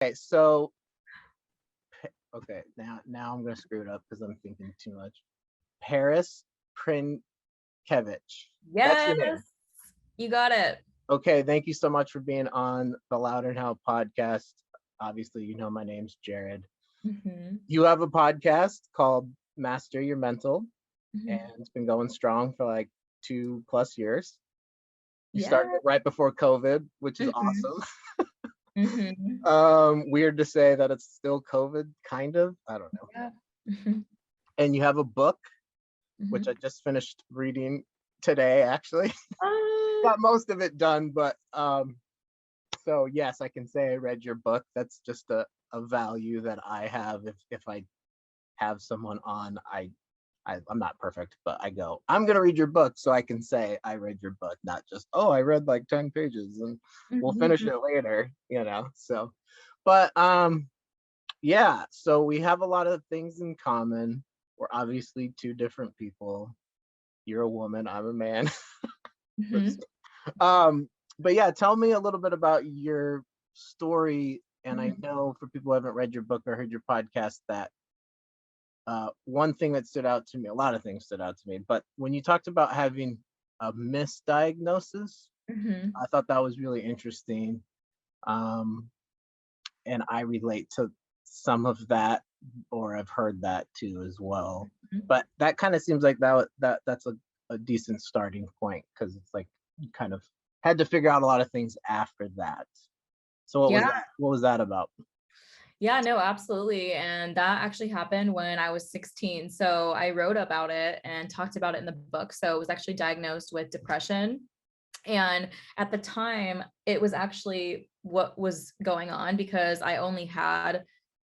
Okay, so okay, now I'm gonna screw it up because I'm thinking too much. Paris Prynkiewicz. That's Yes, your name. you got it. Okay, thank you so much for being on the Loud and How podcast. Obviously, you know my name's Jared. Hmm. You have a podcast called Master Your Mental, and Hmm. it's been going strong for like 2+ years. You Yeah. started it right before COVID, which is Hmm. awesome. Hmm. Weird to say that it's still COVID, kind of. I don't know. Yeah. Hmm. And you have a book, which I Hmm. just finished reading today, actually. Got most of it done, but so yes, I can say I read your book. That's just a value that I have. If I have someone on, I'm not perfect, but I go, I'm gonna read your book so I can say I read your book, not just, oh, I read like 10 pages and we'll finish Hmm. it later, you know. So but yeah, so we have a lot of things in common. We're obviously two different people. You're a woman, I'm a man. Hmm. um, but yeah, tell me a little bit about your story. And I Hmm. know for people who haven't read your book or heard your podcast that one thing that stood out to me, a lot of things stood out to me, but when you talked about having a misdiagnosis, Hmm. I thought that was really interesting. Um, and I relate to some of that, or I've heard that too as well. But that kind of seems like that's a decent starting point because it's like you kind of had to figure out a lot of things after that. So what was Yeah. that? What was that about? Yeah, no, absolutely. And that actually happened when I was 16. So I wrote about it and talked about it in the book. So I was actually diagnosed with depression. And at the time, it was actually what was going on because I only had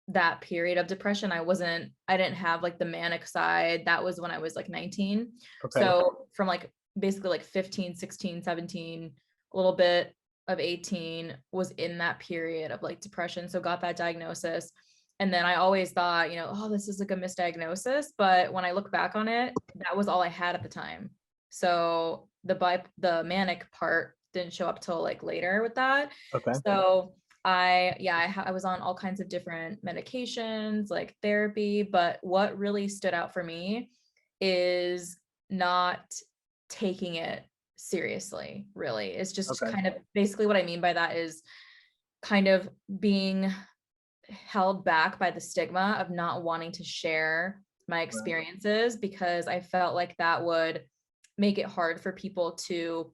that period of depression. I didn't have like the manic side. That was when I was like 19. Okay. So from like basically like 15, 16, 17, a little bit of 18 was in that period of like depression. So got that diagnosis. And then I always thought, oh, this is like a misdiagnosis. But when I look back on it, that was all I had at the time. So the manic part didn't show up till like later with that. Okay. So I was on all kinds of different medications, like therapy, but what really stood out for me is not taking it seriously, really. It's just Okay. kind of basically what I mean by that is kind of being held back by the stigma of not wanting to share my Right. experiences because I felt like that would make it hard for people to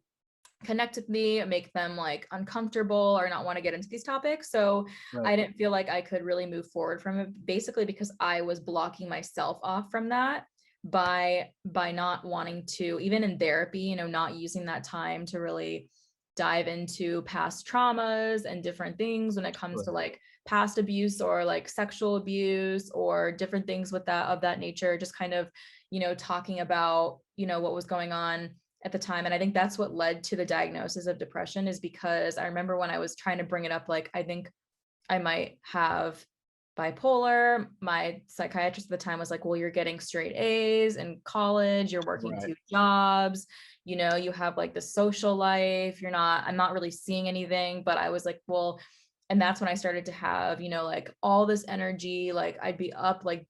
connect with me, make them like uncomfortable or not want to get into these topics. So Right. I didn't feel like I could really move forward from it basically because I was blocking myself off from that by not wanting to, even in therapy, not using that time to really dive into past traumas and different things when it comes Sure. to like past abuse or like sexual abuse or different things with that of that nature, just kind of talking about what was going on at the time. And I think that's what led to the diagnosis of depression is because I remember when I was trying to bring it up, like, I think I might have bipolar. My psychiatrist at the time was like, well, you're getting straight A's in college, you're working Right. 2 jobs, you have like the social life, I'm not really seeing anything. But I was like, well, and that's when I started to have, like all this energy, like I'd be up, like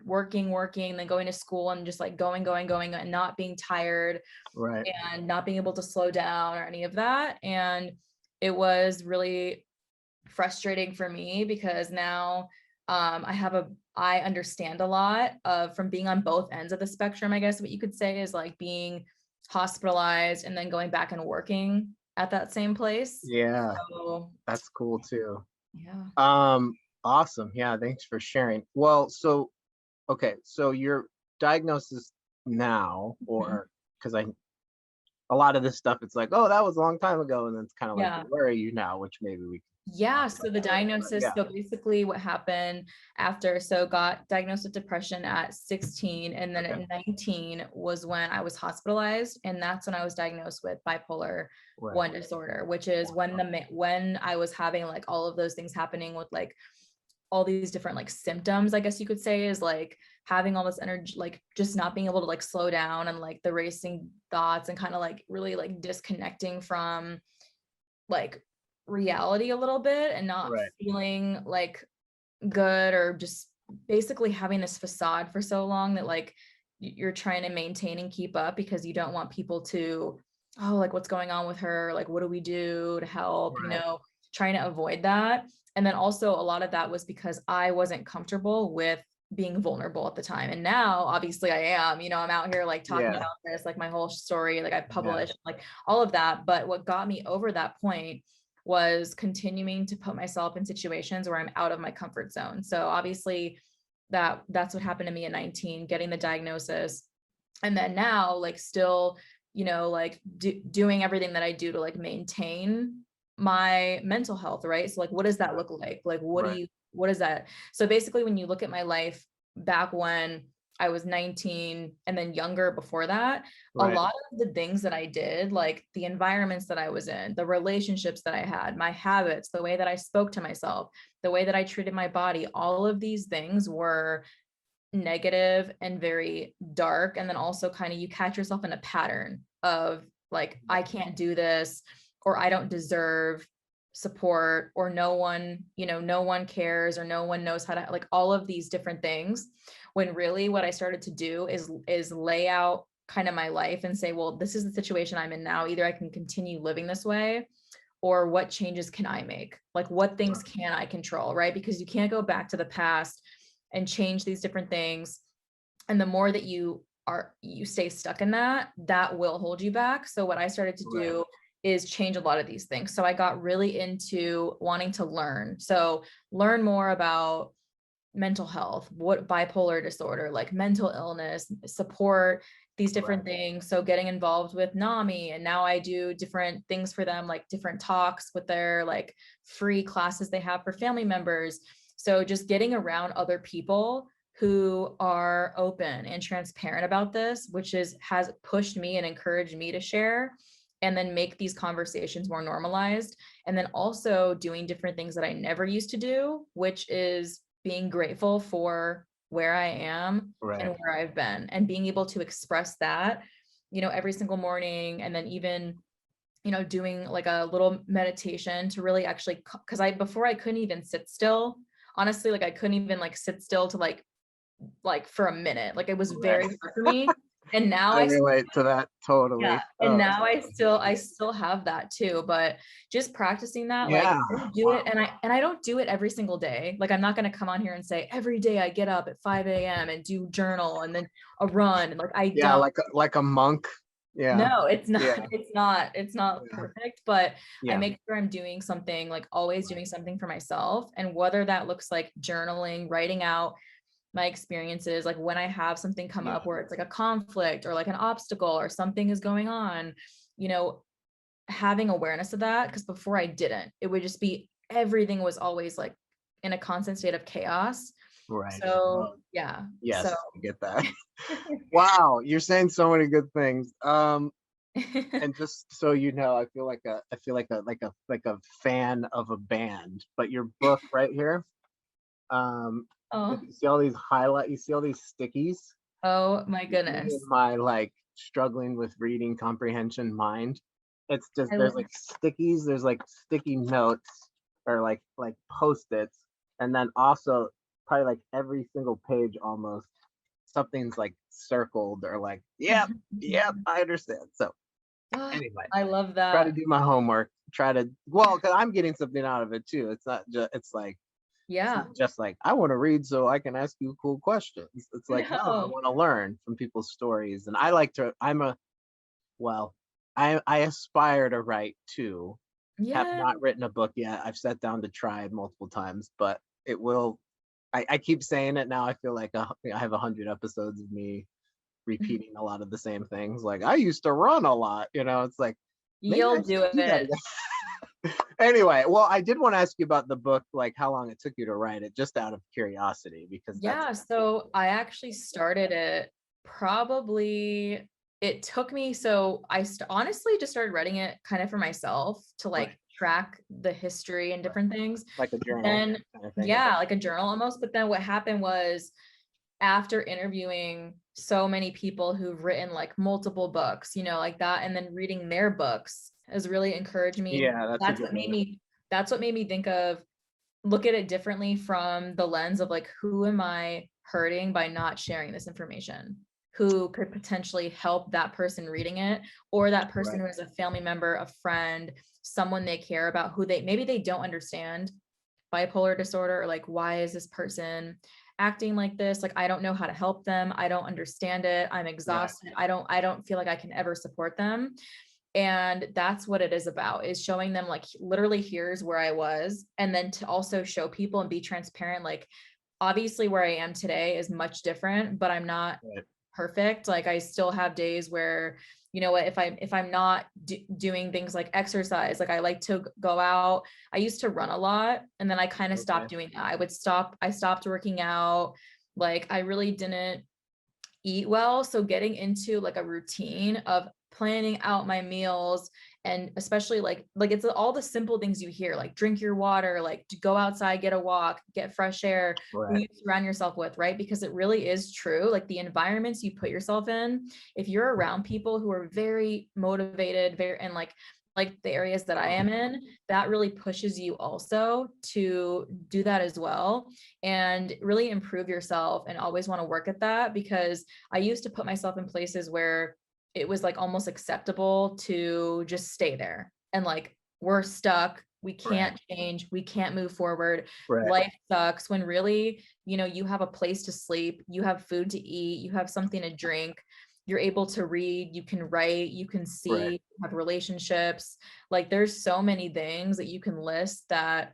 working, then going to school and just like going and not being tired Right. and not being able to slow down or any of that. And it was really frustrating for me because now I understand a lot of from being on both ends of the spectrum, I guess what you could say is like being hospitalized and then going back and working at that same place. Yeah, So that's cool too. yeah. Um, awesome. Yeah, thanks for sharing. Well, so okay, so your diagnosis now, Mhm. or because I a lot of this stuff, it's like, oh, that was a long time ago, and then it's kind of like, Yeah. well, where are you now? Which maybe we can talk Yeah, about so the that later. But diagnosis, yeah, so basically what happened so got diagnosed with depression at 16, and then okay, at 19 was when I was hospitalized, and that's when I was diagnosed with bipolar right, 1 disorder, which is when I was having like all of those things happening with like all these different like symptoms, I guess you could say, is like having all this energy, like just not being able to like slow down and like the racing thoughts and kind of like really like disconnecting from like reality a little bit and not Right. feeling like good, or just basically having this facade for so long that like you're trying to maintain and keep up because you don't want people to, oh, like what's going on with her? Like, what do we do to help? You Right. know, trying to avoid that. And then also a lot of that was because I wasn't comfortable with being vulnerable at the time. And now obviously I am, you know, I'm out here like talking Yeah. about this, like my whole story, like I Yeah. published, like all of that. But what got me over that point was continuing to put myself in situations where I'm out of my comfort zone. So obviously that's what happened to me at 19, getting the diagnosis. And then now like still, you know, like doing everything that I do to like maintain my mental health, right? So like what does that look like? Like Right. what is that? So basically when you look at my life back when I was 19 and then younger before that, a Right. lot of the things that I did, like the environments that I was in, the relationships that I had, my habits, the way that I spoke to myself, the way that I treated my body, all of these things were negative and very dark. And then also kind of you catch yourself in a pattern of like, I can't do this, or I don't deserve support, or no one, you know, no one cares, or no one knows how to, like all of these different things. When really what I started to do is lay out kind of my life and say, well, this is the situation I'm in now. Either I can continue living this way, or what changes can I make? Like what things Right. can I control, right? Because you can't go back to the past and change these different things. And the more that you stay stuck in that, that will hold you back. So what I started to Right. do is change a lot of these things. So I got really into wanting to learn. So learn more about mental health, what bipolar disorder, like mental illness, support, these different Right. things. So getting involved with NAMI, and now I do different things for them, like different talks with their like free classes they have for family members. So just getting around other people who are open and transparent about this, which has pushed me and encouraged me to share and then make these conversations more normalized. And then also doing different things that I never used to do, which is being grateful for where I am and Right. where I've been, and being able to express that, you know, every single morning. And then even, you know, doing like a little meditation to really actually, because before I couldn't even sit still. Honestly, like I couldn't even like sit still to like for a minute. Like it was Right. very hard for me. And now I relate to that yeah, totally. and Oh, now I that's still I funny. still have that too, but just practicing that, like Yeah. I don't do it, Wow. and I don't do it every single day. Like I'm not gonna come on here and say every day I get up at 5 a.m. and do journal and then a run. And like I Yeah, don't. like a monk. Yeah. No, it's not, Yeah. it's not Yeah. perfect, but I Yeah. make sure I'm doing something, like always doing something for myself. And whether that looks like journaling, writing out my experiences, like when I have something come Yeah. up where it's like a conflict or like an obstacle or something is going on, you know, having awareness of that. Because before I didn't, it would just be everything was always like in a constant state of chaos. Right. So yeah. So Yes, I get that. Wow, you're saying so many good things. And just so you know, I feel like a fan of a band. But your book right here, if oh, you see all these you see all these stickies. oh my Me and goodness. my like struggling with reading comprehension mind. It's just I there's love like stickies, there's like sticky notes or like post-its, and then also probably like every single page almost something's like circled or like, yep, yep, I understand. So anyway, I love try to that. do my homework. Try to well, because I'm getting something out of it too. It's not just it's Yeah. not just like I want to read so I can ask you cool questions. It's like no, I No. want to learn from people's stories, and I like to. Well, I aspire to write too. Have Yeah. not written a book yet. I've sat down to try it multiple times, but it will. I keep saying it now. I feel like I have 100 episodes of me repeating a lot of the same things. Like I used to run a lot. It's like maybe You'll I do should do that it. again. Anyway, well, I did want to ask you about the book, like how long it took you to write it, just out of curiosity, because that's Yeah, so I actually started it probably, it took me, so honestly just started writing it kind of for myself to right, like track the history and right, different things. like a But journal then, kind of thing. yeah, like a journal almost. But then what happened was, after interviewing so many people who've written like multiple books, you know, like that, and then reading their books has really encouraged me. Yeah, that's a That's good what made one. me that's what made me think of, look at it differently from the lens of like, who am I hurting by not sharing this information? Who could potentially help that person reading it, or that person who is a family member, a friend, someone they care about, who maybe they don't understand bipolar disorder, or like, why is this person acting like this? Like, I don't know how to help them. I don't understand it. I'm exhausted. I don't feel like I can ever support them. And that's what it is about, is showing them like, literally, here's where I was. And then to also show people and be transparent, like, obviously where I am today is much different, but I'm not perfect. Like, I still have days where, you know what, if I'm not doing things like exercise, like I like to go out. I used to run a lot, and then I kind of stopped doing that. I stopped working out. Like, I really didn't eat well. So getting into like a routine of planning out my meals, and especially like it's all the simple things you hear, like drink your water, like to go outside, get a walk, get fresh air, who you surround yourself with, right? Because it really is true. Like, the environments you put yourself in, if you're around people who are very motivated, and like the areas that I am in, that really pushes you also to do that as well, and really improve yourself, and always want to work at that. Because I used to put myself in places where it was like almost acceptable to just stay there, and like, we're stuck, we can't change, we can't move forward, life sucks, when really, you know, you have a place to sleep, you have food to eat, you have something to drink, you're able to read, you can write, you can see, you have relationships. Like, there's so many things that you can list that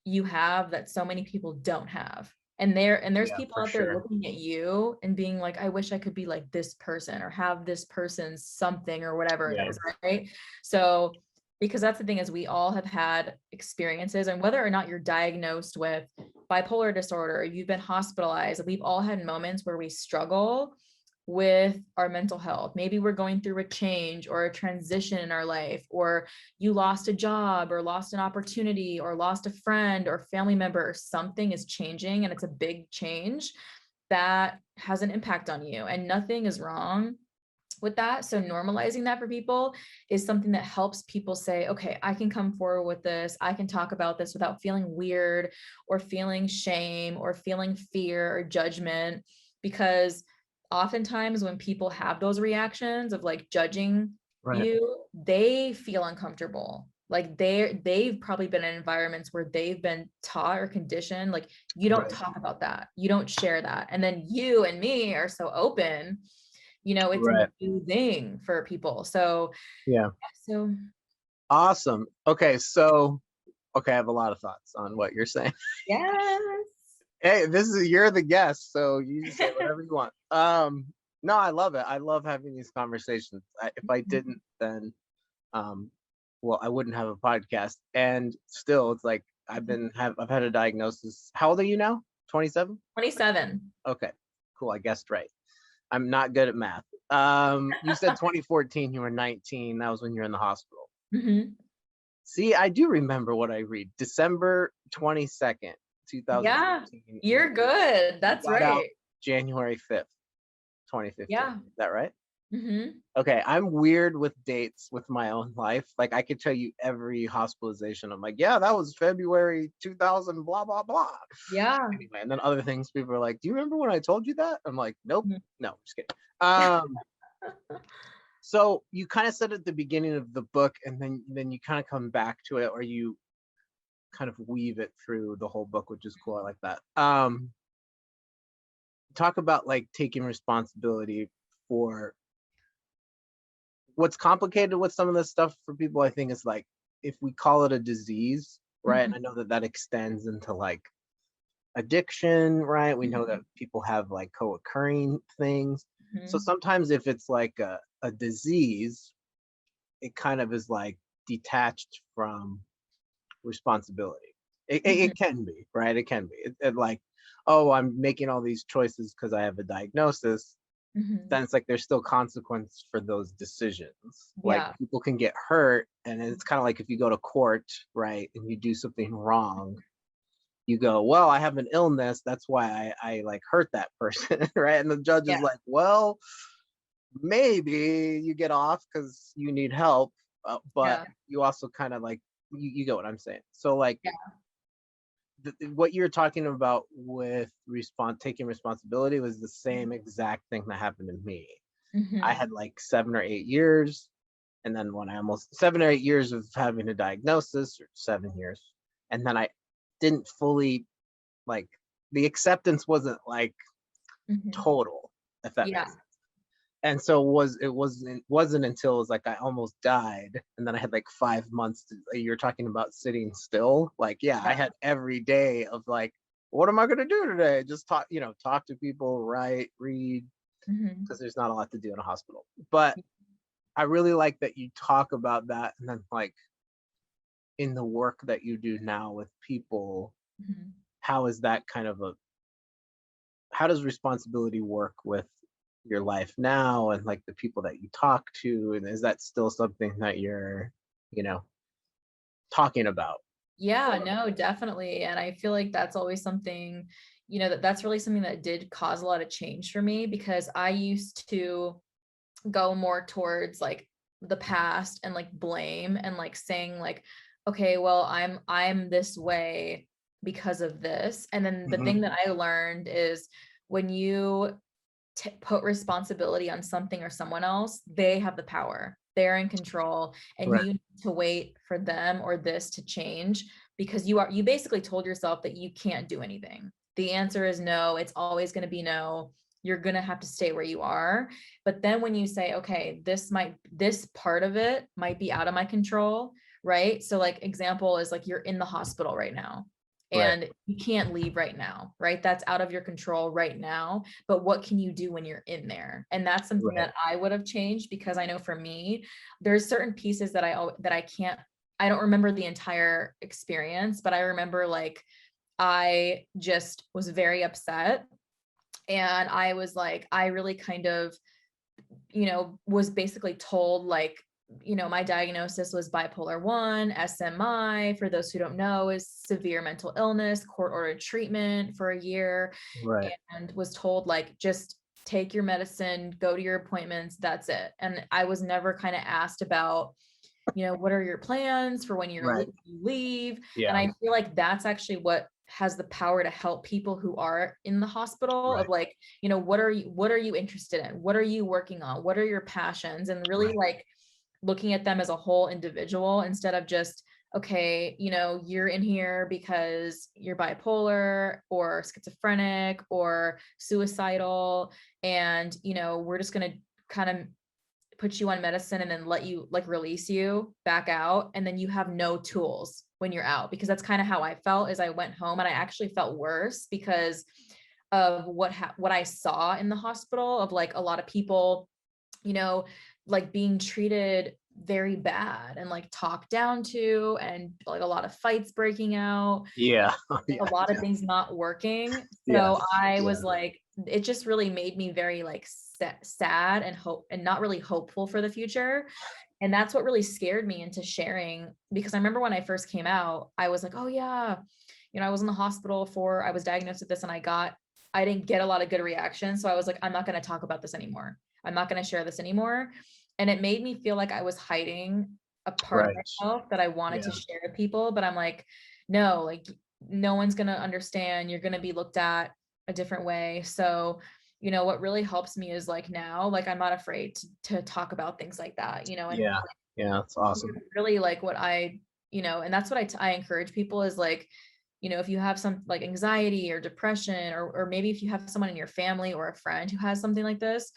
you have that so many people don't have. And there's people out there looking at you and being like, I wish I could be like this person, or have this person's something, or whatever it is, right? So, because that's the thing, is we all have had experiences, and whether or not you're diagnosed with bipolar disorder, or you've been hospitalized, we've all had moments where we struggle with our mental health. Maybe we're going through a change or a transition in our life, or you lost a job, or lost an opportunity, or lost a friend or family member, or something is changing, and it's a big change that has an impact on you, and nothing is wrong with that. So normalizing that for people is something that helps people say, okay, I can come forward with this, I can talk about this without feeling weird, or feeling shame, or feeling fear or judgment. Because oftentimes when people have those reactions of like judging you, they feel uncomfortable. Like, they've probably been in environments where they've been taught or conditioned, like, you don't talk about that, you don't share that. And then you and me are so open, you know, it's a new thing for people. So so awesome. Okay, so I have a lot of thoughts on what you're saying. yes. Hey, you're the guest, so you just say whatever you want. No, I love it. I love having these conversations. If I didn't, then well, I wouldn't have a podcast. And still, it's like I've had a diagnosis. How old are you now? 27? 27. Okay, cool. I guessed right. I'm not good at math. You said 2014, you were 19. That was when you were in the hospital. See, I do remember what I read. December 22nd, 2015. Yeah, you're good. That's right. January 5th, 2015. Yeah. Is that right? Okay, I'm weird with dates with my own life. Like, I could tell you every hospitalization. I'm like, yeah, that was February 2000, blah, blah, blah. Yeah. Anyway, and then other things, people are like, do you remember when I told you that? I'm like, nope. No, just kidding. So you kind of said at the beginning of the book, and then you kind of come back to it, or you kind of weave it through the whole book, which is cool. I like that. Talk about like taking responsibility for what's complicated with some of this stuff for people. I think is like, if we call it a disease, right? And I know that extends into like addiction, right? We know that people have like co-occurring things. So sometimes if it's like a disease, it kind of is like detached from responsibility. It can be, right? It can be. It like, oh, I'm making all these choices because I have a diagnosis. Then it's like there's still consequence for those decisions. Like, people can get hurt, and it's kind of like if you go to court, right, and you do something wrong, you go, well, I have an illness, that's why I like hurt that person, right? And the judge is like, well, maybe you get off because you need help, but you also kind of like you get what I'm saying. So like Yeah. what you're talking about with taking responsibility was the same exact thing that happened to me. I Mhm. had like 7 or 8 years, and then when I almost 7 or 8 years of having a diagnosis, or 7 years, and then I didn't fully, like, the acceptance wasn't like Mhm. total, if that Yeah. makes sense. And so it wasn't until it was like I almost died, and then I had like 5 months you're talking about sitting still. Like, yeah, I Yeah. had every day of like, what am I gonna do today? Just talk to people, write, read, Mhm. because there's not a lot to do in a hospital. But I really like that you talk about that, and then like in the work that you do now with people, Mhm. how is that kind of how does responsibility work with your life now and like the people that you talk to, and is that still something that you're you know talking about? Yeah, Or no, definitely. And I feel like that's always something, that's really something that did cause a lot of change for me because I used to go more towards like the past and like blame and like saying like, okay, well, I'm this way because of this. And then the Mhm. thing that I learned is when you put responsibility on something or someone else, they have the power. They're in control, and Right. you need to wait for them or this to change because you basically told yourself that you can't do anything. The answer is no. It's always going to be no. You're going to have to stay where you are. But then when you say, okay, this part of it might be out of my control, right? So like example is like you're in the hospital right now Right. and you can't leave right now, right? That's out of your control right now, but what can you do when you're in there? And that's something Right. that I would have changed because I know for me, there's certain pieces that I can't, I don't remember the entire experience, but I remember like I just was very upset and I was like, I really kind of, was basically told like, my diagnosis was bipolar 1, SMI, for those who don't know, is severe mental illness, court ordered treatment for a year, Right. and was told like, just take your medicine, go to your appointments, that's it. And I was never kind of asked about, what are your plans for when Right. you leave? And Yeah. I feel like that's actually what has the power to help people who are in the hospital of Right. like, what are you interested in? What are you working on? What are your passions? And really Right. like looking at them as a whole individual instead of just, okay, you're in here because you're bipolar or schizophrenic or suicidal. And, we're just going to kind of put you on medicine and then let you like release you back out, and then you have no tools when you're out, because that's kind of how I felt. As I went home and I actually felt worse because of what I saw in the hospital of like a lot of people, you know like being treated very bad and like talked down to, and like a lot of fights breaking out, Yeah. a Yeah. lot of Yeah. things not working. So Yes. I was Yeah. like, it just really made me very like sad and hope and not really hopeful for the future. And that's what really scared me into sharing, because I remember when I first came out, I was like, oh yeah, I was in the hospital I was diagnosed with this, and I didn't get a lot of good reactions. So I was like, I'm not going to talk about this anymore. I'm not going to share this anymore. And it made me feel like I was hiding a part of Right. myself that I wanted to Yeah. share with people. But I'm like, no, like no one's going to understand. You're going to be looked at a different way. So, what really helps me is like now, like I'm not afraid to talk about things like that, and Yeah. Yeah. That's awesome. really like what and that's what I encourage people is like, if you have some like anxiety or depression, or maybe if you have someone in your family or a friend who has something like this,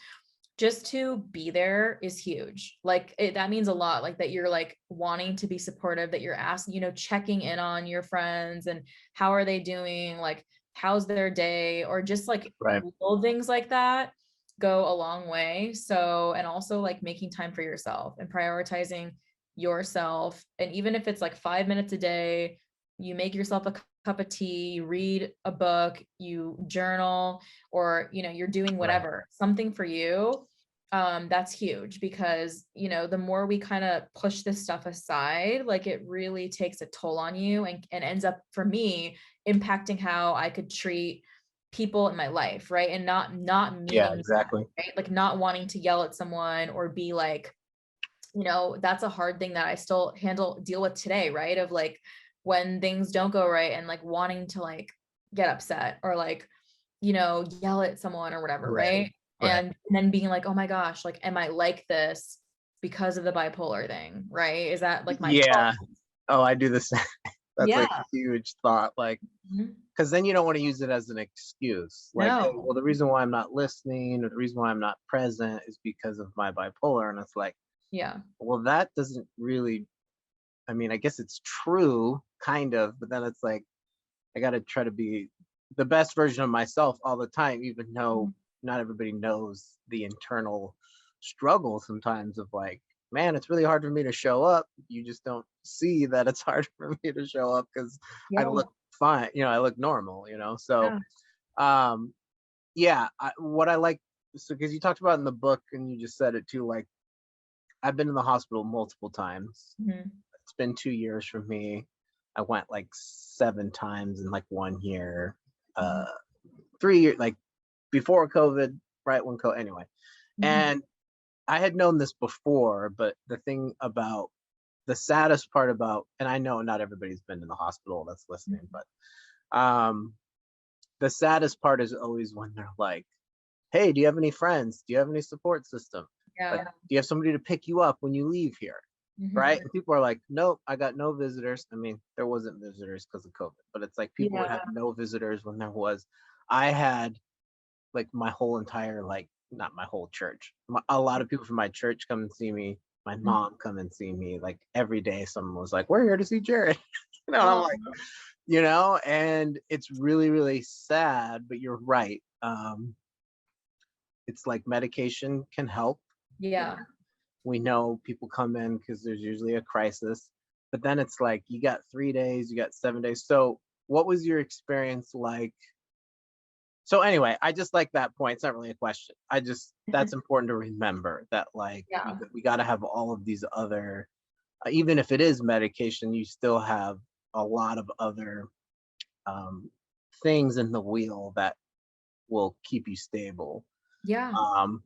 just to be there is huge. Like that means a lot, like that you're like wanting to be supportive, that you're asking, checking in on your friends and how are they doing? Like, how's their day? Or just like Right. little things like that go a long way. So, and also like making time for yourself and prioritizing yourself. And even if it's like 5 minutes a day, you make yourself a cup of tea, you read a book, you journal, or you're doing Right. whatever, something for you. That's huge, because the more we kind of push this stuff aside, like it really takes a toll on you, and ends up for me impacting how I could treat people in my life, right? And not Yeah. meaning that, Exactly. right? Like not wanting to yell at someone or be like, you know, that's a hard thing that I still deal with today, right? Of like when things don't go right and like wanting to like get upset or like, you know, yell at someone or whatever, Right. right? Right. And then being like, oh my gosh, like, am I like this because of the bipolar thing, right? Is that like my fault? Yeah. Oh, I do the same. That's Yeah. like a huge thought. Like, Mhm. because then you don't want to use it as an excuse. Like, hey, No. well, the reason why I'm not listening or the reason why I'm not present is because of my bipolar. And it's like, Yeah. well, that doesn't really, I mean, I guess it's true, kind of, but then it's like, I got to try to be the best version of myself all the time, even though Mhm. not everybody knows the internal struggle sometimes of like, man, it's really hard for me to show up. You just don't see that it's hard for me to show up because I Yeah. look fine, I look normal, So, Yeah. um, yeah, what I like, so because you talked about in the book and you just said it too, like, I've been in the hospital multiple times. Mhm. It's been 2 years for me. I went like 7 times in like 1 year, Mhm. 3 years, like before COVID, right when COVID, anyway. Mhm. And I had known this before, but the saddest part about, and I know not everybody's been in the hospital that's listening, Mhm. but the saddest part is always when they're like, hey, do you have any friends? Do you have any support system? Like, Yeah. do you have somebody to pick you up when you leave here? Mhm. Right? And people are like, nope, I got no visitors. I mean, there wasn't visitors because of COVID, but it's like people would Yeah. have no visitors when there was. I had like my whole entire, like, not my whole church. A lot of people from my church come and see me. My Mhm. mom come and see me. Like every day, someone was like, "We're here to see Jared," and I'm Oh, like, and it's really, really sad. But you're right. It's like medication can help. yeah. We know people come in because there's usually a crisis, but then it's like you got 3 days, you got 7 days. So, what was your experience like? So, anyway, I just like that point. It's not really a question. That's important to remember that, like, Yeah. we got to have all of these other, even if it is medication, you still have a lot of other um, things in the wheel that will keep you stable. Yeah. Um,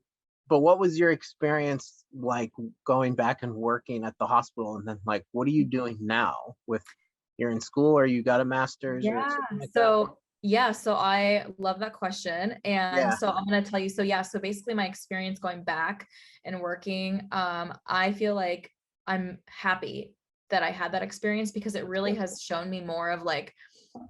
but what was your experience like going back and working at the hospital? And then, like, what are you doing now with, you're in school or you got a master's or Yeah. something like that? So yeah, so I love that question. And Yeah. so I'm gonna tell you, so yeah, so basically my experience going back and working, I feel like I'm happy that I had that experience because it really has shown me more of like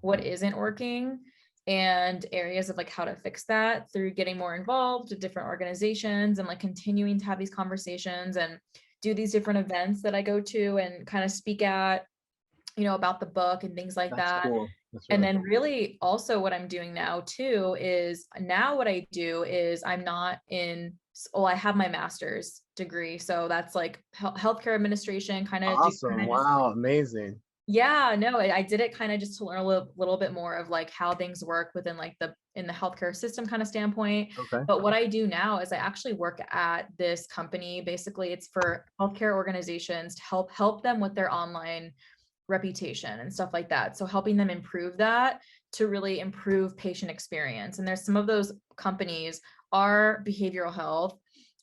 what isn't working and areas of like how to fix that through getting more involved with different organizations and like continuing to have these conversations and do these different events that I go to and kind of speak at, you know, about the book and things like That's that. cool. That's And really then cool. really also what I'm doing now too is now what I do is I'm not in, well, I have my master's degree. So that's like healthcare administration kind of do Awesome. kind of just, Wow. Amazing. yeah, no, I did it kind of just to learn a little bit more of like how things work within like in the healthcare system kind of standpoint. Okay. But what I do now is I actually work at this company. Basically, it's for healthcare organizations to help them with their online reputation and stuff like that. So helping them improve that to really improve patient experience. And there's some of those companies are behavioral health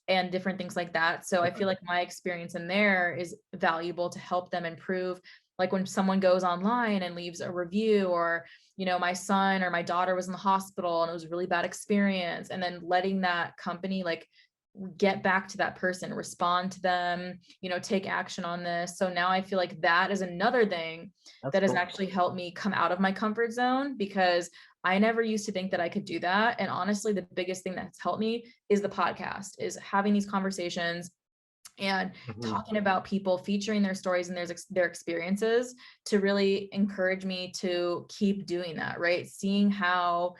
and different things like that. So I Okay. feel like my experience in there is valuable to help them improve. Like when someone goes online and leaves a review, or, you know, my son or my daughter was in the hospital and it was a really bad experience, and then letting that company like get back to that person, respond to them, you know, take action on this. So now I feel like that is another thing That's that has cool. actually helped me come out of my comfort zone because I never used to think that I could do that. And honestly, the biggest thing that's helped me is the podcast, is having these conversations and Mhm. talking about people, featuring their stories and their experiences to really encourage me to keep doing that, right? Seeing how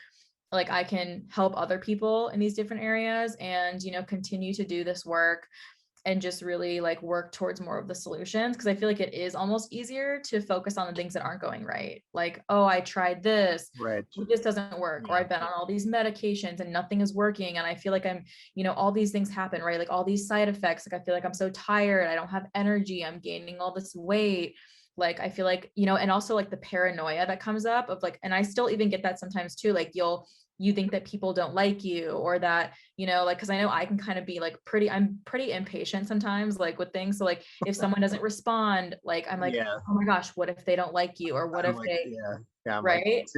like I can help other people in these different areas and, you know, continue to do this work and just really like work towards more of the solutions. Cause I feel like it is almost easier to focus on the things that aren't going right. Like, oh, I tried this, Right. this doesn't work, or Yeah. I've been on all these medications and nothing is working. And I feel like I'm, you know, all these things happen, right? Like all these side effects. Like I feel like I'm so tired. I don't have energy. I'm gaining all this weight. Like, I feel like, you know, and also like the paranoia that comes up of like, and I still even get that sometimes too, like you think that people don't like you, or that, you know, like, cause I know I can kind of be like I'm pretty impatient sometimes, like with things. So like if someone doesn't respond, like, I'm like, Yeah. oh my gosh, what if they don't like you? Or what I'm if like, they, yeah. Yeah. I'm like, right?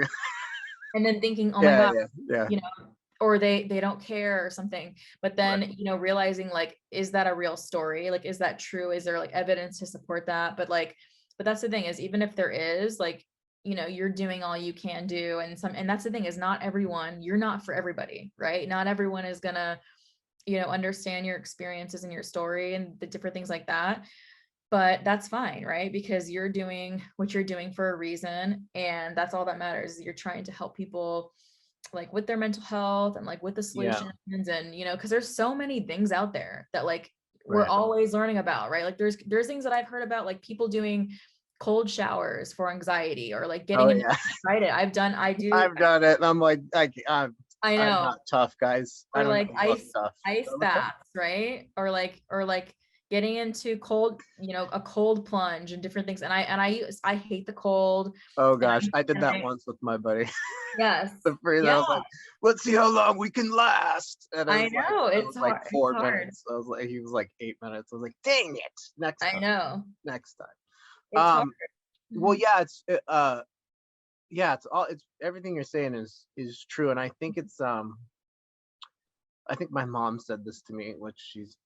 And then thinking, oh my yeah, God, yeah, yeah. you know, or they don't care or something. But Right. then, you know, realizing like, is that a real story? Like, is that true? Is there like evidence to support that? But like, but that's the thing is, even if there is, like, you know, you're doing all you can do. And that's the thing is, not everyone, you're not for everybody, right? Not everyone is gonna, you know, understand your experiences and your story and the different things like that. But that's fine, right? Because you're doing what you're doing for a reason. And that's all that matters. You're trying to help people like with their mental health and like with the Yeah. solutions. And, you know, because there's so many things out there that like we're Right. always learning about, right? Like there's things that I've heard about, like people doing cold showers for anxiety, or like Oh getting into yeah. Reddit. I do, I've done it. And I'm like, I I'm know. not tough, guys. I Or don't like even look tough. ice But okay. baths, right? Or like getting into cold, you know, a cold plunge and different things. And I hate the cold. Oh And gosh, I did and that once with my buddy. yes. The freeze, I Yeah, was like, let's see how long we can last. And I know. it was It's like hard. It's four hard. minutes. I was like, he was like 8 minutes. I was like, dang it. I know. Next time. It's hard. Well, Mhm. yeah, yeah, it's everything you're saying is true. And I think I think my mom said this to me, which she's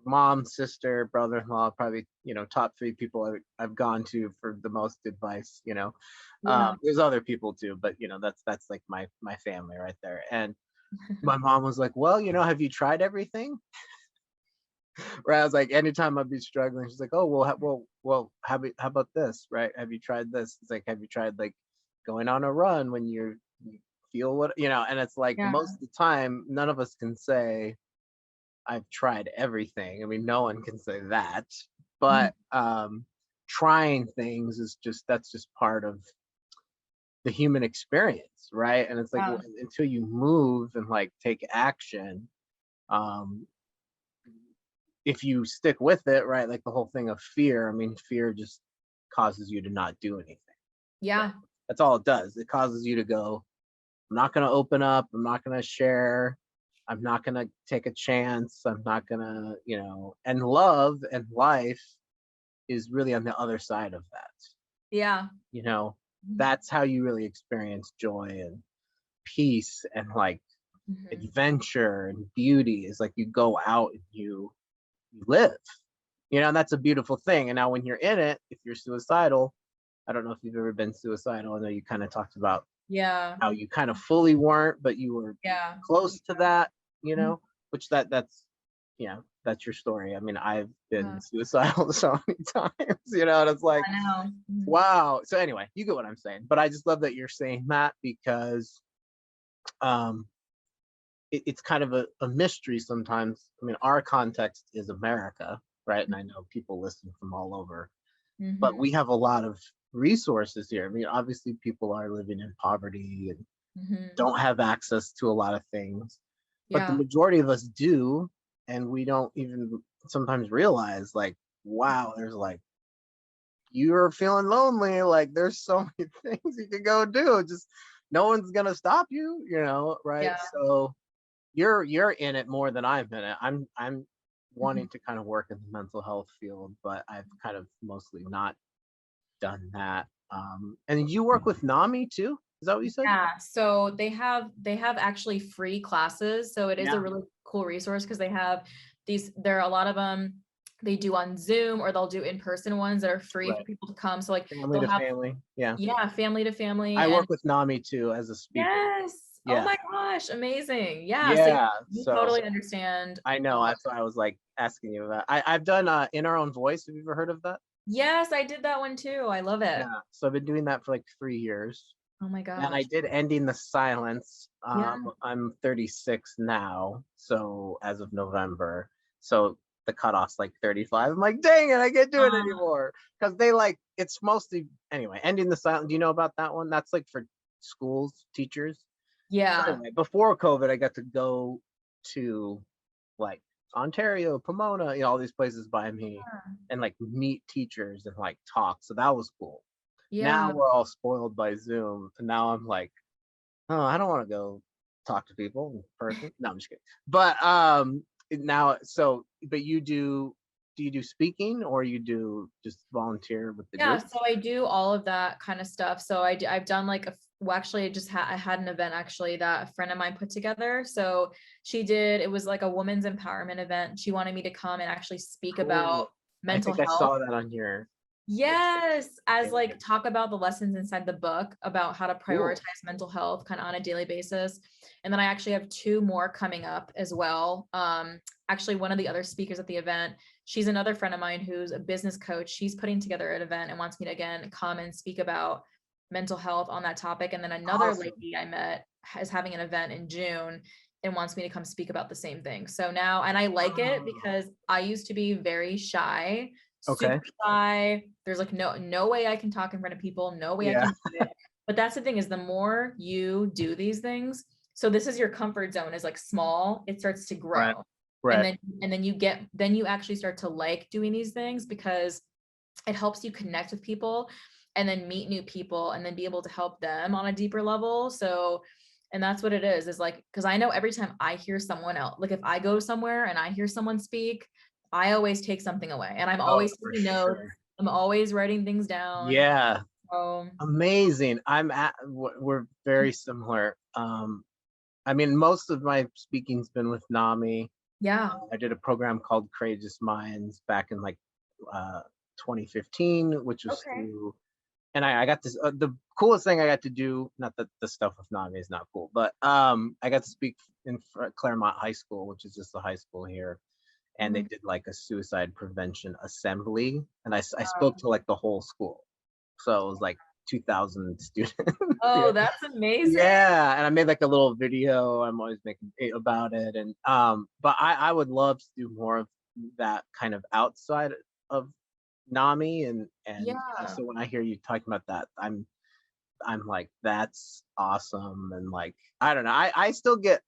mom, sister, brother-in-law, probably, top three people I've gone to for the most advice, Yeah. there's other people too, but that's like my family right there. And my mom was like, well, have you tried everything? Right. I was like, anytime I'd be struggling, she's like, oh, well, how about this? Right. Have you tried this? It's like, have you tried like going on a run when you feel what, and it's like Yeah. most of the time, none of us can say, I've tried everything. I mean, no one can say that, Mhm. but trying things that's just part of the human experience, right? And it's like Yeah. until you move and like take action, um, if you stick with it, right? Like the whole thing of fear. I mean, fear just causes you to not do anything. Right? Yeah. That's all it does. It causes you to go, I'm not going to open up. I'm not going to share. I'm not going to take a chance. I'm not going to, and love and life is really on the other side of that. Yeah. You know, Mhm. that's how you really experience joy and peace and like Mhm. adventure and beauty is like you go out and you live, and that's a beautiful thing. And now when you're in it, if you're suicidal, I don't know if you've ever been suicidal. I know you kind of talked about Yeah. how you kind of fully weren't, but you were Yeah. close to that, Mhm. which that's your story. I mean, I've been Yeah. suicidal so many times, and it's like, I know. Mhm. wow. So anyway, you get what I'm saying. But I just love that you're saying that because um it's kind of a mystery sometimes. I mean, our context is America, right? And I know people listen from all over, but Mhm. we have a lot of resources here. I mean, obviously people are living in poverty and Mhm. don't have access to a lot of things, but the Yeah. majority of us do, and we don't even sometimes realize like, wow, there's like, you're feeling lonely, like there's so many things you can go do. Just no one's gonna stop you, right? Yeah. So you're in it more than I'm in it. I'm Mhm. wanting to kind of work in the mental health field, but I've kind of mostly not done that. And you work with NAMI too? Is that what you said? Yeah, so they have actually free classes. So it is a Yeah. really cool resource because there are a lot of them they do on Zoom, or they'll do in-person ones that are free for Right. people to come. So like Family they'll to have, family. Yeah. yeah, family to family. I And work with NAMI too as a speaker. yes. Oh Yeah. my gosh, amazing. Yeah, so Yeah. you So totally understand. I know that's why I was like asking you about. I've done In Our Own Voice. Have you ever heard of that? Yes, I did that one too. I love it. Yeah. So I've been doing that for like 3 years. Oh my And I gosh. did Ending the Silence. Yeah. I'm 36 now, so as of November. So the cutoff's like 35. I'm like, dang it, I can't do it Um, anymore. Because they like it's mostly anyway, Ending the Silence. Do you know about that one? That's like for schools, teachers. So yeah. anyway, before COVID, I got to go to like Ontario, Pomona, all these places by me, and like meet teachers and like talk. So that was cool. Now Yeah. we're all spoiled by Zoom, and now I'm like, oh, I don't want to go talk to people in person. No, I'm just kidding. But now, so but do you do speaking, or you do just volunteer with the Yeah, group? so I do all of that kind of stuff. So I've done like well, actually, I had an event actually that a friend of mine put together. So it was like a women's empowerment event. She wanted me to come and actually speak about Cool. I mental think I health. saw that on your Yes, as like page. talk about the lessons inside the book about how to Cool. prioritize mental health kind of on a daily basis. And then I actually have two more coming up as well. Actually, one of the other speakers at the event, she's another friend of mine who's a business coach. She's putting together an event and wants me to again come and speak about mental health on that topic. And then another Awesome. lady I met is having an event in June and wants me to come speak about the same thing. So now, and I like it Oh, because I used to be very shy, super okay. shy. There's like no way I can talk in front of people, no way I Yeah. can do it. But that's the thing, is the more you do these things, so this is your comfort zone is like small, it starts to Right. grow. Right. And then you actually start to like doing these things because it helps you connect with people and then meet new people and then be able to help them on a deeper level. So, and that's what it is like, because I know every time I hear someone else, like if I go somewhere and I hear someone speak, I always take something away, and I'm Oh, always for taking notes. sure. I'm always writing things down. Yeah. So Amazing. We're very similar. I mean, most of my speaking's been with NAMI. yeah. I did a program called Courageous Minds back in like 2015, which was Okay. through, and I got this. The coolest thing I got to do, not that the stuff with NAMI is not cool, but I got to speak in Claremont High School, which is just the high school here, and they Mhm. did like a suicide prevention assembly, and I spoke Wow. to like the whole school, so it was like 2,000 students. Oh, Yeah. that's amazing. Yeah, and I made like a little video. I'm always making about it, and but I would love to do more of that kind of outside of NAMI, and Yeah. so when I hear you talking about that, I'm like, that's awesome. And like, I don't know, I still get,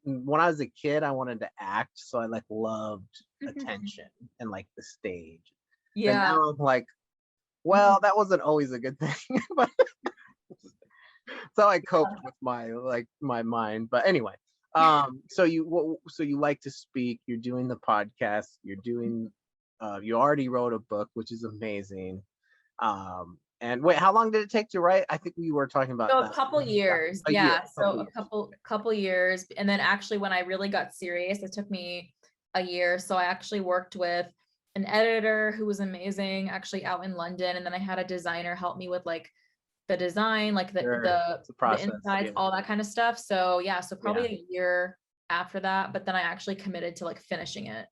when I was a kid I wanted to act, so I like loved attention and like the stage, and Yeah. now I'm like, Mhm. well, that wasn't always a good thing. But so I coped with my mind. But anyway, so you like to speak, you're doing the podcast, you're doing you already wrote a book, which is amazing. And wait, how long did it take to write? I think we were talking about So a that. couple years, A year, yeah. a couple So a years. couple years, and then actually when I really got serious, it took me a year. So I actually worked with an editor who was amazing, actually out in London, and then I had a designer help me with like the design, like Sure. It's a the process. insides, Yeah. all that kind of stuff. So yeah, so Yeah. probably a year after that, but then I actually committed to like finishing it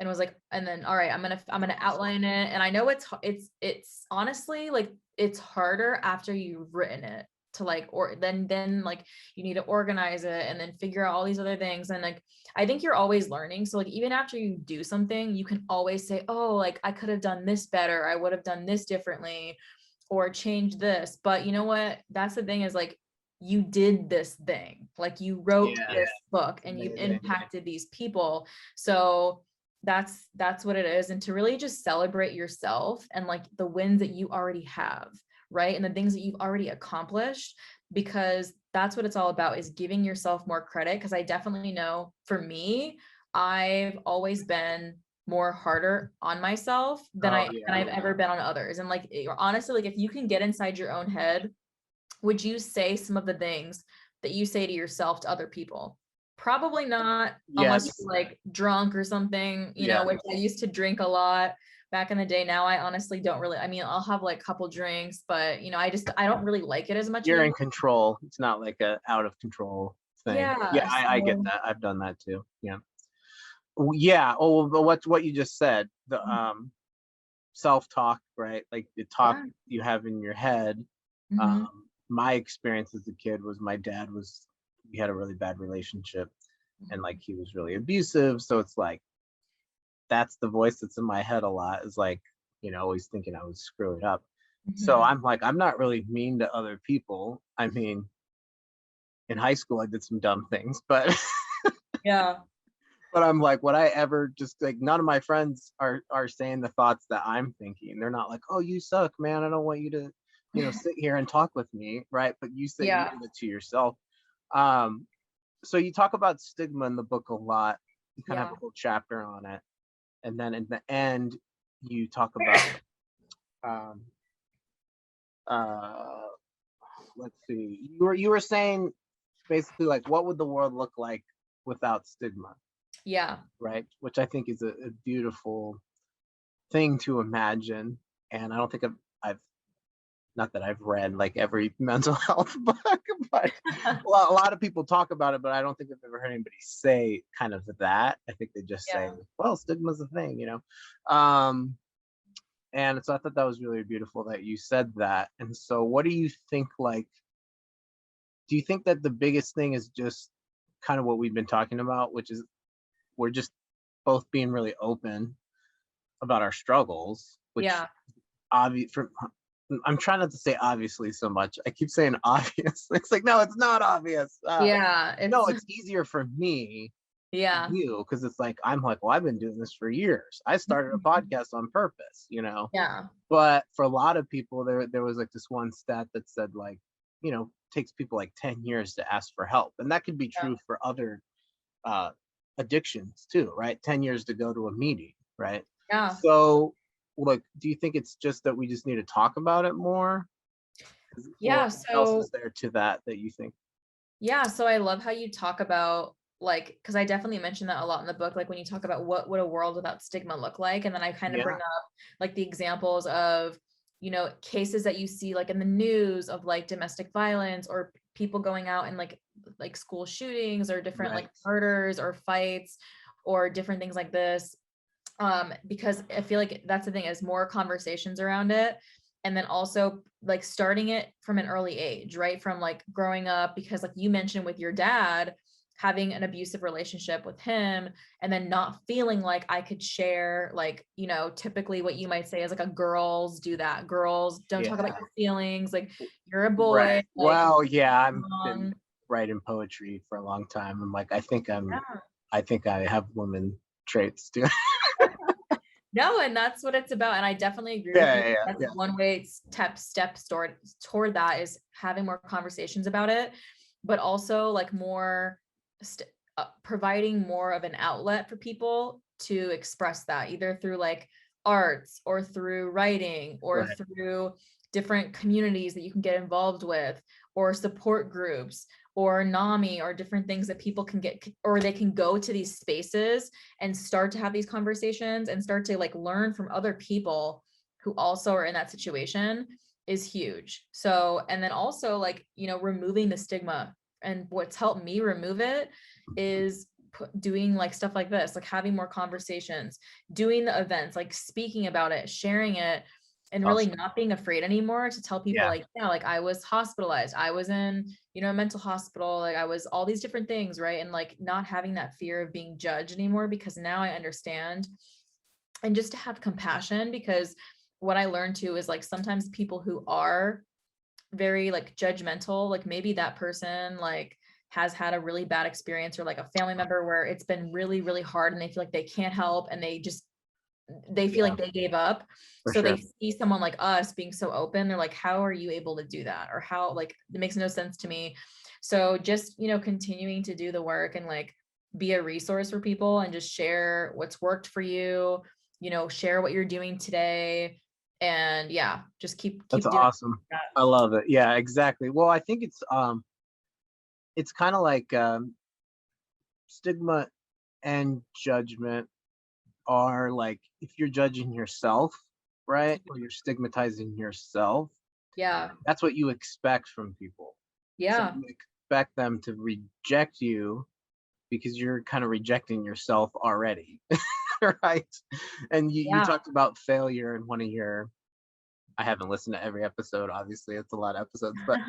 and was like, and then all right, I'm gonna Awesome. outline it. And I know it's honestly like it's harder after you've written it to like, or then like you need to organize it and then figure out all these other things. And like I think you're always learning. So like even after you do something, you can always say, oh, like I could have done this better, I would have done this differently, or change this. But you know what? That's the thing, is like you did this thing, like you wrote Yeah. this book and you've Amazing. impacted these people. So that's what it is. And to really just celebrate yourself and like the wins that you already have, right? And the things that you've already accomplished, because that's what it's all about, is giving yourself more credit. Because I definitely know for me, I've always been more harder on myself Oh than yeah. I've ever been on others. And like honestly, like if you can get inside your own head, would you say some of the things that you say to yourself to other people? Probably not, unless Yes. you're like drunk or something, you know, Yeah. which I used to drink a lot back in the day. Now I honestly don't really, I mean, I'll have like a couple drinks, but you know, I don't really like it as much You're in anymore. control. It's not like a out of control thing. Yeah, Yeah. I get So that. I've done that too. Yeah. Yeah. Oh, but what you just said, the self-talk, right? Like the talk yeah. you have in your head. Hmm. My experience as a kid was, my dad was, we had a really bad relationship, and like he was really abusive. So it's like, that's the voice that's in my head a lot, is like, always thinking I would screw it up. So Hmm. I'm like, I'm not really mean to other people. I mean, in high school I did some dumb things, but Yeah. But I'm like, would I ever just like, none of my friends are saying the thoughts that I'm thinking. They're not like, oh, you suck, man. I don't want you to, sit here and talk with me, right? But you say you Yeah. did it to yourself. Um, so you talk about stigma in the book a lot. You kind of Yeah. have a whole chapter on it. And then in the end, you talk about um uh let's see. You were saying basically like what would the world look like without stigma, Yeah. right? Which I think is a beautiful thing to imagine. And I don't think I've not that I've read like every mental health book, but a lot of people talk about it, but I don't think I've ever heard anybody say kind of that. I think they just say, Yeah. well, stigma's a thing. Um, and so I thought that was really beautiful that you said that. And so what do you think, like, do you think that the biggest thing is just kind of what we've been talking about, which is we're just both being really open about our struggles, which Yeah. obvious for I'm trying not to say obviously so much. I keep saying obvious. It's like, no, it's not obvious. Yeah. No, It's it's easier for me than yeah. you because it's like I'm like, well, I've been doing this for years. I started a podcast on purpose. Yeah. But for a lot of people, there was like this one stat that said like, takes people like 10 years to ask for help, and that could be Yeah. true for other uh, addictions too, right? 10 years to go to a meeting, right? Yeah. So, like, do you think it's just that we just need to talk about it more? Or Yeah. what else is So there to that you think? yeah, so I love how you talk about like, because I definitely mentioned that a lot in the book, like when you talk about what would a world without stigma look like, and then I kind of bring Yeah, up like the examples of cases that you see like in the news of like domestic violence or people going out and like school shootings or different like right. murders or fights or different things like this, because I feel like that's the thing is more conversations around it. And then also like starting it from an early age, right? From like growing up, because like you mentioned with your dad, having an abusive relationship with him and then not feeling like I could share, like, typically what you might say is like a girls do that. Girls don't talk about Yeah, your feelings. Like you're a boy, right. like Well, yeah, I've been um, writing poetry for a long time. I'm like, yeah. I think I have woman traits too. No, and that's what it's about. And I definitely agree with Yeah, you. yeah, yeah, That's yeah. one way steps toward that is having more conversations about it, but also like more providing more of an outlet for people to express that either through like arts or through writing or Right. through different communities that you can get involved with or support groups or NAMI or different things that people can get, or they can go to these spaces and start to have these conversations and start to like learn from other people who also are in that situation is huge. So, and then also like, removing the stigma, and what's helped me remove it is doing like stuff like this, like having more conversations, doing the events, like speaking about it, sharing it, and really Awesome. not being afraid anymore to tell people Yeah, like, yeah, like I was hospitalized, I was in, a mental hospital, like I was all these different things, right? And like not having that fear of being judged anymore because now I understand, and just to have compassion, because what I learned too is like sometimes people who are very like judgmental, like maybe that person like has had a really bad experience or like a family member where it's been really, really hard and they feel like they can't help and they feel yeah, like they gave up. for So they sure. see someone like us being so open. They're like, how are you able to do that? Or how, like, it makes no sense to me. So just, continuing to do the work and like be a resource for people and just share what's worked for you, share what you're doing today. And yeah, just That's keep doing awesome. that. I love it. Yeah, exactly. Well, I think it's kind of like stigma and judgment are like if you're judging yourself, right? Or you're stigmatizing yourself, Yeah. that's what you expect from people. So Yeah. you expect them to reject you because you're kind of rejecting yourself already, right? And you Yeah. talked about failure in one of your, I haven't listened to every episode, obviously, it's a lot of episodes, but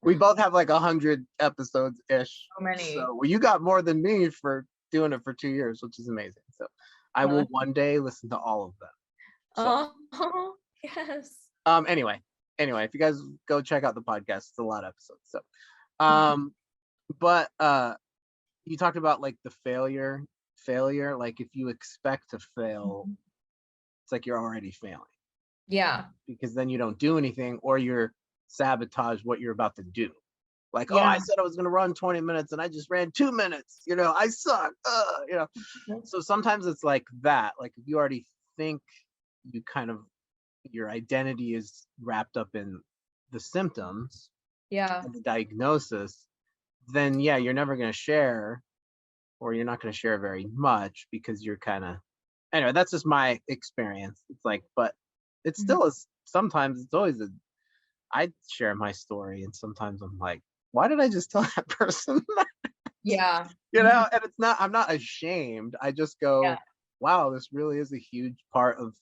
we both have like 100 episodes ish. So many. So well, you got more than me for doing it for 2 years, which is amazing. So I will Uh, one day listen to all of them. So oh, yes. anyway, if you guys go check out the podcast, it's a lot of episodes. So but you talked about like the failure, like if you expect to fail, Mhm. it's like you're already failing, Yeah. because then you don't do anything, or you're sabotage what you're about to do. Like, oh, I Yeah. said I was going to run 20 minutes and I just ran 2 minutes. I suck. Mhm. So sometimes it's like that. Like if you already think you kind of, your identity is wrapped up in the symptoms Yeah. and the diagnosis, then yeah, you're never going to share, or you're not going to share very much, because you're kind of, anyway, that's just my experience. It's like, but it Mhm. still is, sometimes it's always a, I share my story and sometimes I'm like, why did I just tell that person that? Yeah. Mhm. And it's not, I'm not ashamed. I just Yeah. go, wow, this really is a huge part of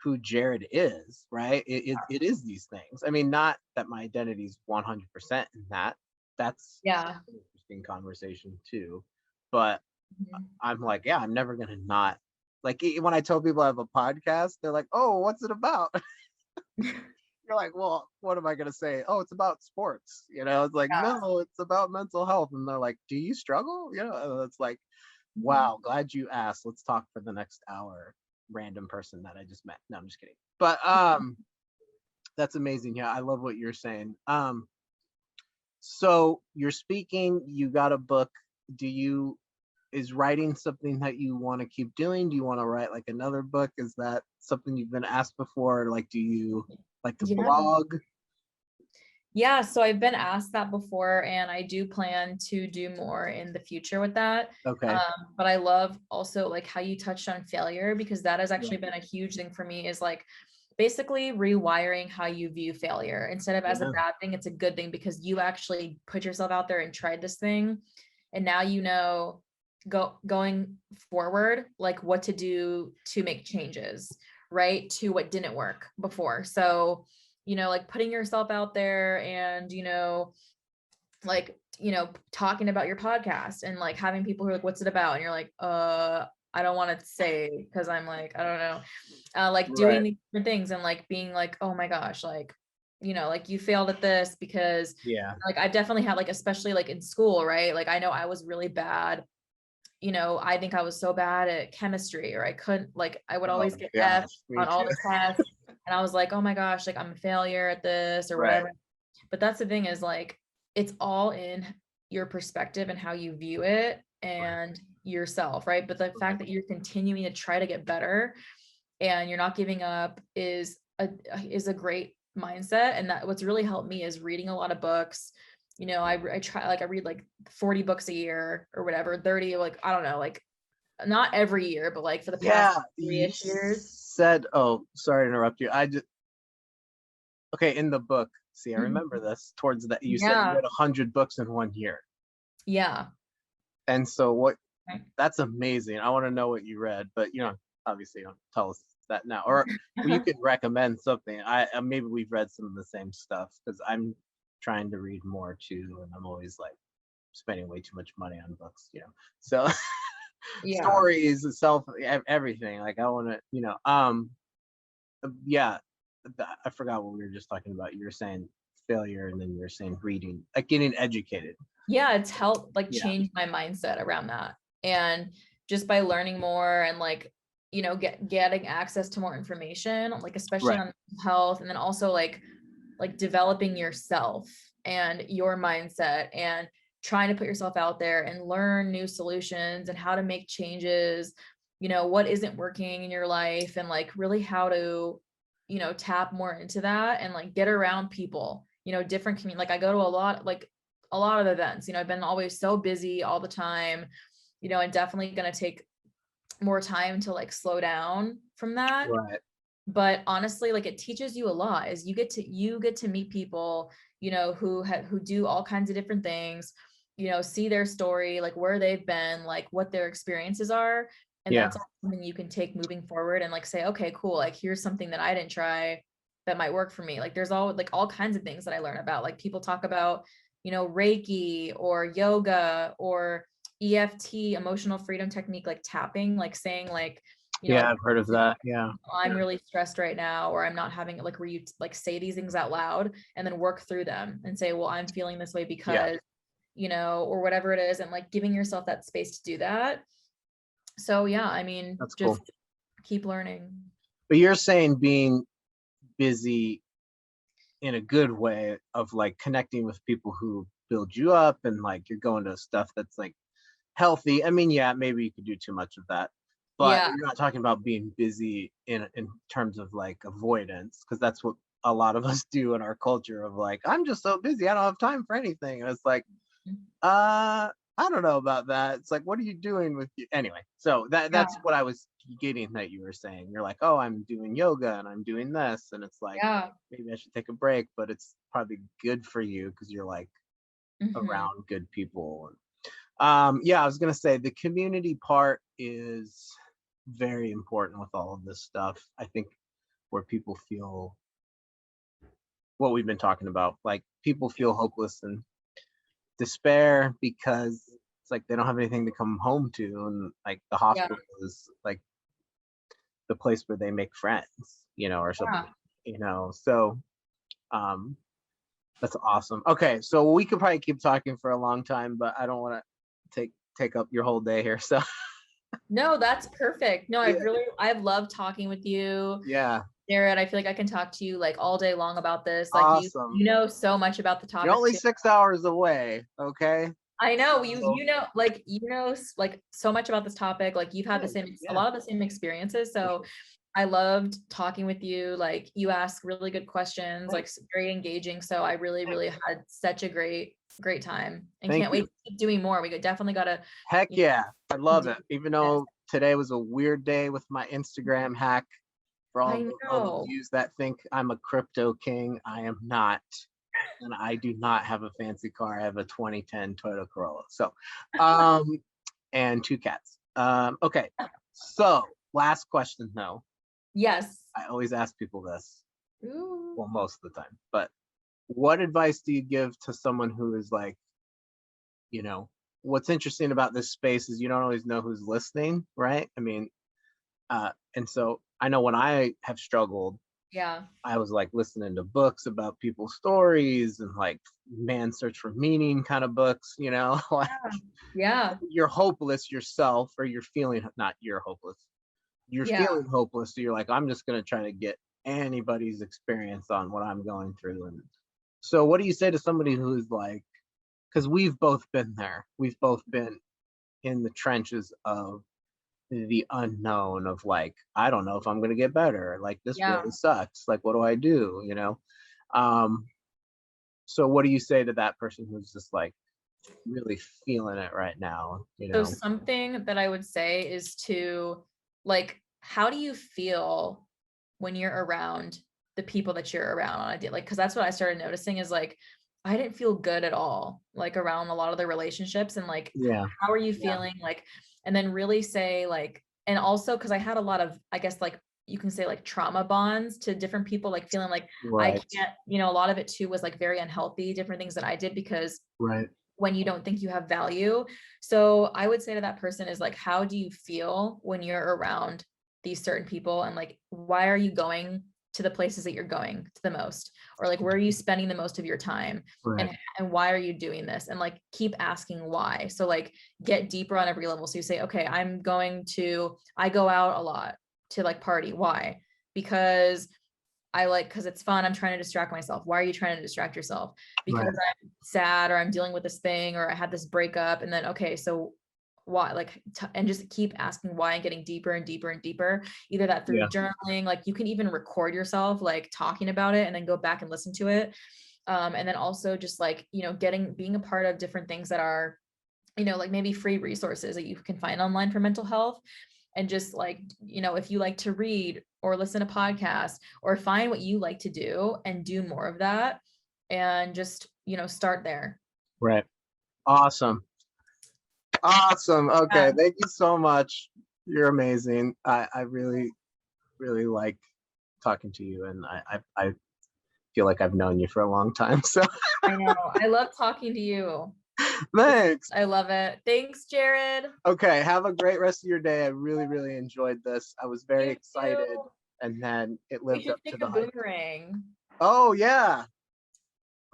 who Jared is, right? It is these things. I mean, not that my identity is 100% in that. That's Yeah. an interesting conversation too. But Mhm. I'm like, yeah, I'm never gonna not, like, when I tell people I have a podcast, they're like, oh, what's it about? You're like, well, what am I gonna say? Oh, it's about sports. It's like, Yeah. no, it's about mental health. And they're like, do you struggle? And it's like, Mhm. wow, glad you asked. Let's talk for the next hour. Random person that I just met. No, I'm just kidding. But that's amazing. Yeah, I love what you're saying. So you're speaking, you got a book. Do you, is writing something that you want to keep doing? Do you want to write like another book? Is that something you've been asked before? Like, do you like to Yeah. blog? Yeah, so I've been asked that before, and I do plan to do more in the future with that. Okay. But I love also like how you touched on failure, because that has Yeah. actually been a huge thing for me, is like basically rewiring how you view failure. Instead of as a Yeah. bad thing, it's a good thing, because you actually put yourself out there and tried this thing. And now going forward, like what to do to make changes, right? To what didn't work before. So like putting yourself out there and, like, talking about your podcast and like having people who are like, what's it about? And you're like, I don't want to say, because I'm like, I don't know. Like doing Right. these different things and like being like, oh my gosh, like, like you failed at this because Yeah. like I've definitely had like, especially like in school, right? Like I know I was really bad. I think I was so bad at chemistry, or I couldn't, like, I would Oh always my get F gosh. Me on all too. the tests. And I was like, oh my gosh, like I'm a failure at this or Right. whatever. But that's the thing, is like, it's all in your perspective and how you view it Right. and yourself, right? But the Right. fact that you're continuing to try to get better and you're not giving up is a great mindset. And that what's really helped me is reading a lot of books. I try, like I read like 40 books a year or whatever, 30, like I don't know, like not every year, but like for the past Yeah. You 3-ish years. said, oh, sorry to interrupt you. I just, okay, in the book, see, I remember Mhm. this, towards that, you said you Yeah. read 100 books in 1 year. Yeah. And so what, Right. that's amazing. I want to know what you read, but obviously you don't tell us that now, or you could recommend something. Maybe we've read some of the same stuff, because I'm trying to read more too, and I'm always like spending way too much money on books. So Yeah. stories, everything. Like I want to, yeah. I forgot what we were just talking about. You were saying failure, and then you were saying reading, like getting educated. Yeah, it's helped like Yeah. change my mindset around that. And just by learning more and like, getting access to more information, like especially Right. on mental health, and then also like developing yourself and your mindset and trying to put yourself out there and learn new solutions and how to make changes, what isn't working in your life, and like really how to, tap more into that and like get around people, different community. Like I go to a lot of events, I've been always so busy all the time, and definitely going to take more time to like slow down from that. Right. But honestly, like it teaches you a lot, is you get to meet people, who do all kinds of different things, see their story, like where they've been, like what their experiences are. And Yeah. that's all something you can take moving forward and like say, okay, cool, like here's something that I didn't try that might work for me. Like there's all kinds of things that I learn about. Like people talk about, Reiki or yoga or EFT, emotional freedom technique, like tapping, like saying like, Yeah, like I've heard of that. Yeah. I'm really stressed right now, or I'm not having like, where you like say these things out loud and then work through them and say, well, I'm feeling this way Yeah. because, or whatever it is. And like giving yourself that space to do that. So yeah, I mean, That's just cool. keep learning. But you're saying being busy in a good way of like connecting with people who build you up and like you're going to stuff that's like healthy. I mean, yeah, maybe you could do too much of that, but Yeah. you're not talking about being busy in terms of like avoidance, because that's what a lot of us do in our culture of like, I'm just so busy, I don't have time for anything. And it's like, I don't know about that. It's like, what are you doing with you? Anyway, so Yeah. that's what I was getting that you were saying. You're like, oh, I'm doing yoga and I'm doing this. And it's like, Yeah. maybe I should take a break, but it's probably good for you because you're like Hmm. around good people. Yeah, I was gonna say the community part is very important with all of this stuff. I think where people feel what we've been talking about, like people feel hopeless and despair because it's like they don't have anything to come home to, and like the Yeah. hospital is like the place where they make friends, or something, Yeah. So um that's awesome. Okay, so we could probably keep talking for a long time, but I don't want to take up your whole day here. So No, that's perfect. No, yeah, I've loved talking with you, yeah, Jared. I feel like I can talk to you like all day long about this. Like awesome. you know so much about the You're topic only too. 6 hours away, okay? I know So you know like so much about this topic. Like you've had the good. same a Yeah, lot of the same experiences. for So sure. I loved talking with you. Like you ask really good questions, like Thanks. very engaging. So I really, really Thanks. had such a great time and Thank can't wait you. to keep doing more. We could definitely gotta, Heck you yeah. I know, love do it. Even this. though today was a weird day with my Instagram hack, for all I of the know. views that think I'm a crypto king, I am not. And I do not have a fancy car. I have a 2010 Toyota Corolla. So, and two cats. Okay. So, last question though. Yes. I always ask people this, Ooh. well, most of the time, but what advice do you give to someone who is like, you know, what's interesting about this space is you don't always know who's listening, right? I mean, and so I know when I have struggled, Yeah. I was like listening to books about people's stories and like man search for meaning kind of books, like Yeah. Yeah. you're hopeless yourself, or you're feeling, not you're hopeless, you're Yeah. feeling hopeless. So you're like, I'm just going to try to get anybody's experience on what I'm going through. And so what do you say to somebody who's like, because we've both been there, we've both been in the trenches of the unknown of like, I don't know if I'm going to get better, like this Yeah. really sucks, like what do I do, um so what do you say to that person who's just like really feeling it right now, So something that I would say is to like, how do you feel when you're around the people that you're around on a day? Like, because that's what I started noticing is like, I didn't feel good at all, like around a lot of the relationships and like, Yeah, how are you yeah, feeling? Like, and then really say like, and also because I had a lot of, I guess like you can say like trauma bonds to different people, like feeling like I right, can't, a lot of it too was like very unhealthy, different things that I did because right, when you don't think you have value. So I would say to that person is like, how do you feel when you're around these certain people? And like, why are you going to the places that you're going to the most? Or like, where are you spending the most of your time? right, And why are you doing this? And like, keep asking why. So like, get deeper on every level. So you say, okay, I go out a lot to like party. Why? Because because it's fun. I'm trying to distract myself. Why are you trying to distract yourself? Because right, I'm sad or I'm dealing with this thing or I had this breakup. And then, okay, so why? Like, and just keep asking why and getting deeper and deeper and deeper. Either that through yeah, journaling, like you can even record yourself, like talking about it and then go back and listen to it. And then also just like, being a part of different things that are, like maybe free resources that you can find online for mental health and just like if you like to read or listen to podcasts or find what you like to do and do more of that and just start there. right. Awesome. Awesome. Yeah, Okay, thank you so much. You're amazing. I really really like talking to you, and I feel like I've known you for a long time. So I know, I love talking to you. thanks. I love it. Thanks, Jared. Okay, have a great rest of your day. I really, really enjoyed this. I was very You excited, too. and then it We lived should up to take a the hype. boomerang. Oh yeah.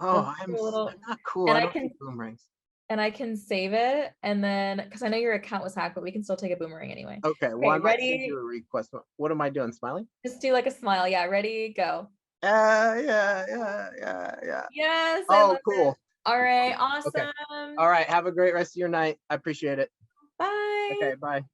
Let's Oh, do a I'm little not cool. and I I don't can do boomerangs. and I can save it, and then because I know your account was hacked, but we can still take a boomerang anyway. Okay, well, I Okay, might send you ready? a request. What am I doing? Smiling? Just do like a smile. Yeah, ready? Go. Yeah. Yes, I Oh, love it. cool. All right, Okay. awesome. All right. Have a great rest of your night. I appreciate it. Bye. Okay, bye.